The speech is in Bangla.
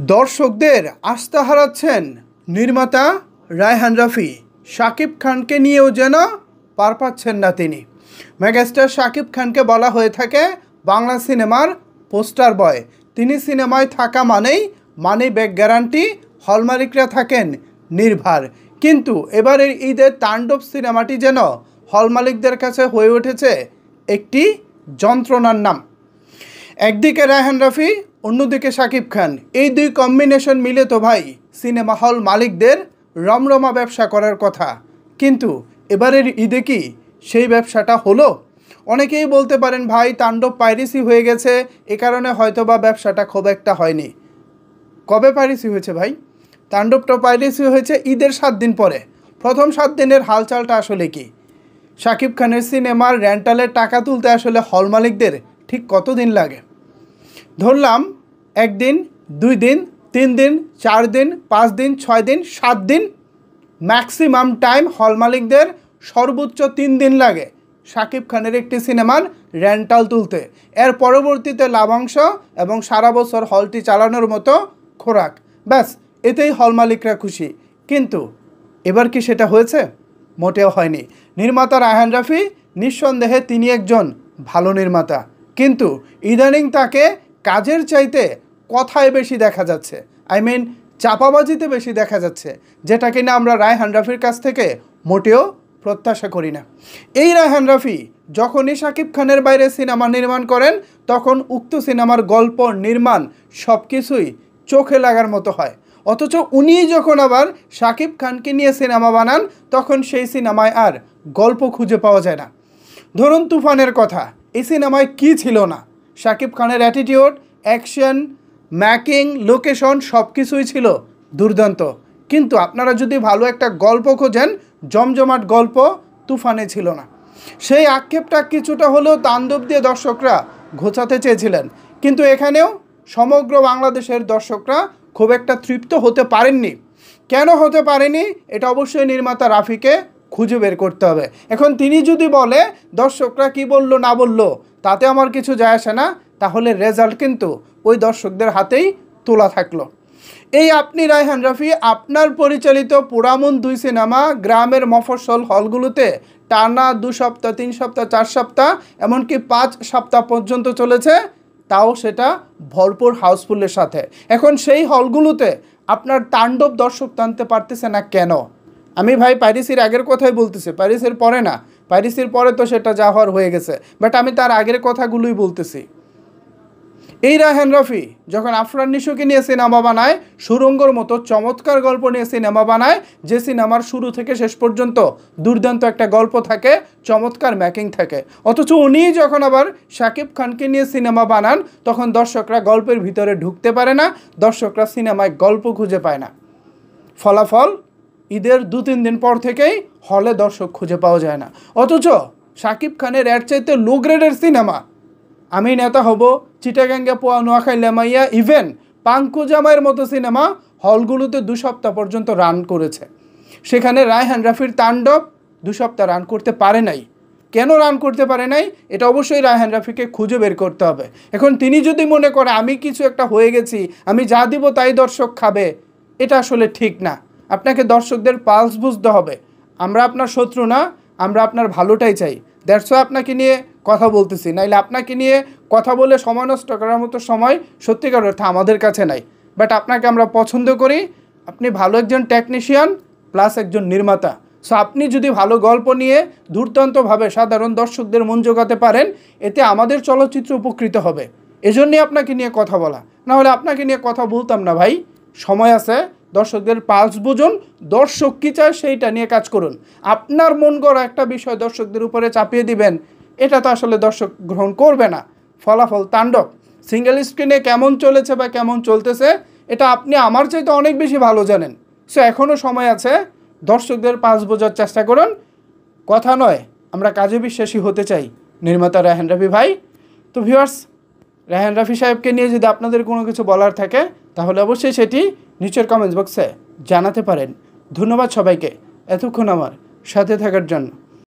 দর্শকদের আস্থা হারাচ্ছেন নির্মাতা রায়হান রাফি। শাকিব খানকে নিয়েও যেন পার পাচ্ছেন না তিনি। মেগাস্টার শাকিব খানকে বলা হয়ে থাকে বাংলা সিনেমার পোস্টার বয়। তিনি সিনেমায় থাকা মানেই ব্যাক গ্যারান্টি, হলমালিকরা থাকেন নির্ভার। কিন্তু এবারের ঈদের তাণ্ডব সিনেমাটি যেন হলমালিকদের কাছে হয়ে উঠেছে একটি যন্ত্রণার নাম। একদিকে রায়হান রাফি, অন্যদিকে শাকিব খান, এই দুই কম্বিনেশন মিলে তো ভাই সিনেমা হল মালিকদের রমরমা ব্যবসা করার কথা। কিন্তু এবারের ঈদে কি সেই ব্যবসাটা হলো? অনেকেই বলতে পারেন ভাই তাণ্ডব পাইরেসি হয়ে গেছে, এ কারণে হয়তোবা ব্যবসাটা খুব একটা হয়নি। কবে পাইরেসি হয়েছে ভাই? তাণ্ডবটা পাইরেসি হয়েছে ঈদের 7 দিন পরে। প্রথম 7 দিনের হালচালটা আসলে কি? শাকিব খানের সিনেমার রেন্টালের টাকা তুলতে আসলে হল মালিকদের ঠিক কতদিন লাগে? ধরলাম 1 দিন, 2 দিন, 3 দিন, 4 দিন, 5 দিন, 6 দিন, 7 দিন, ম্যাক্সিমাম টাইম হল মালিকদের সর্বোচ্চ 3 দিন লাগে শাকিব খানের একটি সিনেমার রেন্টাল তুলতে। এর পরবর্তীতে লাভাংশ এবং সারা বছর হলটি চালানোর মতো খোরাক, ব্যাস এতেই হল মালিকরা খুশি। কিন্তু এবার কি সেটা হয়েছে? মোটেও হয়নি। নির্মাতা রায়হান রাফি, নিঃসন্দেহে তিনি একজন ভালো নির্মাতা, কিন্তু ইদানিং তাকে কাজের চাইতে কথায় বেশি দেখা যাচ্ছে, চাপাবাজিতে বেশি দেখা যাচ্ছে, যেটা কিনা আমরা রায়হান রাফির কাছ থেকে মোটেও প্রত্যাশা করি না। এই রায়হান রাফি যখনই শাকিব খানের বাইরে সিনেমা নির্মাণ করেন, তখন উক্ত সিনেমার গল্প, নির্মাণ সব কিছুই চোখে লাগার মতো হয়। অথচ উনিই যখন আবার শাকিব খানকে নিয়ে সিনেমা বানান, তখন সেই সিনেমায় আর গল্প খুঁজে পাওয়া যায় না। ধরুন তুফানের কথা, এই সিনেমায় কী ছিল না? শাকিব খানের অ্যাটিটিউড, অ্যাকশন, মেকিং, লোকেশন সব কিছুই ছিল দুর্দান্ত। কিন্তু আপনারা যদি ভালো একটা গল্প খোঁজেন, জমজমাট গল্প তুফানে ছিল না। সেই আক্ষেপটা কিছুটা হলেও তাণ্ডব দিয়ে দর্শকরা ঘোচাতে চেয়েছিলেন, কিন্তু এখানেও সমগ্র বাংলাদেশের দর্শকরা খুব একটা তৃপ্ত হতে পারেননি। কেন হতে পারেনি? এটা অবশ্যই নির্মাতা রাফিকে খুঁজে বের করতে হবে। এখন তিনি যদি বলে দর্শকরা কি বলল না বলল তাতে আমার কিছু যায় আসে না, তাহলে রেজাল্ট কিন্তু ওই দর্শকদের হাতেই তোলা থাকলো। এই আপনি রায়হান রাফি আপনার পরিচালিত পোড়ামন 2 সিনেমা গ্রামের মফস্বল হলগুলোতে টানা 2 সপ্তাহ, 3 সপ্তাহ, 4 সপ্তাহ, এমনকি 5 সপ্তাহ পর্যন্ত চলেছে, তাও সেটা ভরপুর হাউসফুলের সাথে। এখন সেই হলগুলোতে আপনার তাণ্ডব দর্শক টানতে পারতেছে না কেন? আমি ভাই পাইরেসির আগের কথাই বলতেছি, পাইরেসির পরে না। পাইরেসির পরে তো সেটা যা হওয়ার হয়ে গেছে, বাট আমি তার আগের কথাগুলোই বলতেছি। এই রায়হান রাফি যখন আফরান নিশোকে নিয়ে সিনেমা বানায়, সুরঙ্গর মতো চমৎকার গল্প নিয়ে সিনেমা বানায়, যে সিনেমার শুরু থেকে শেষ পর্যন্ত দুর্দান্ত একটা গল্প থাকে, চমৎকার মেকিং থাকে, অথচ উনি যখন আবার শাকিব খানকে নিয়ে সিনেমা বানান, তখন দর্শকরা গল্পের ভিতরে ঢুকতে পারে না, দর্শকরা সিনেমায় গল্প খুঁজে পায় না। ফলাফল ঈদের 2-3 দিন পর থেকেই হলে দর্শক খুঁজে পাওয়া যায় না। অথচ শাকিব খানের এর চাইতে লো গ্রেডের সিনেমা আমি নেতা হব, চিটাগাঙ্গে পোয়া, নোয়াখাই, লেমাইয়া, ইভেন পাঙ্কু জামাইয়ের মতো সিনেমা হলগুলোতে 2 সপ্তাহ পর্যন্ত রান করেছে। সেখানে রায়হান রাফির তাণ্ডব 2 সপ্তাহ রান করতে পারে নাই। কেন রান করতে পারে নাই? এটা অবশ্যই রায়হান রাফিকে খুঁজে বের করতে হবে। এখন তিনি যদি মনে করে আমি কিছু একটা হয়ে গেছি, আমি যা দিব তাই দর্শক খাবে, এটা আসলে ঠিক না। আপনাকে দর্শকদের পালস বুঝতে হবে। আমরা আপনার শত্রু না, আমরা আপনার ভালোটাই চাই। দ্যাটস ওয়াই আপনাকে নিয়ে কথা বলতেছি, নাইলে আপনাকে নিয়ে কথা বলে সময় নষ্ট করার মতো সময় সত্যিকার অর্থে আমাদের কাছে নাই। বাট আপনাকে আমরা পছন্দ করি, আপনি ভালো একজন টেকনিশিয়ান প্লাস একজন নির্মাতা। সো আপনি যদি ভালো গল্প নিয়ে দুর্দান্তভাবে সাধারণ দর্শকদের মন জোগাতে পারেন, এতে আমাদের চলচ্চিত্র উপকৃত হবে। এজন্যই আপনাকে নিয়ে কথা বলা, না হলে আপনাকে নিয়ে কথা বলতাম না ভাই। সময় আছে, দর্শকদের পালস বুঝুন, দর্শক কী চায় সেইটা নিয়ে কাজ করুন। আপনার মন গড়া একটা বিষয় দর্শকদের উপরে চাপিয়ে দিবেন, এটা তো আসলে দর্শক গ্রহণ করবে না। ফলাফল তাণ্ডব সিঙ্গেল স্ক্রিনে কেমন চলেছে বা কেমন চলতেছে, এটা আপনি আমার চাইতে অনেক বেশি ভালো জানেন। সো এখনও সময় আছে, দর্শকদের পালস বোঝার চেষ্টা করুন। কথা নয়, আমরা কাজে বিশ্বাসী হতে চাই নির্মাতা রায়হান রাফি ভাই। তো ভিউয়ার্স, রায়হান রাফি সাহেবকে নিয়ে যদি আপনাদের কোনো কিছু বলার থাকে, তাহলে অবশ্যই সেটি নিচের কমেন্টস বক্সে জানাতে পারেন। ধন্যবাদ সবাইকে এতক্ষণ আমার সাথে থাকার জন্য।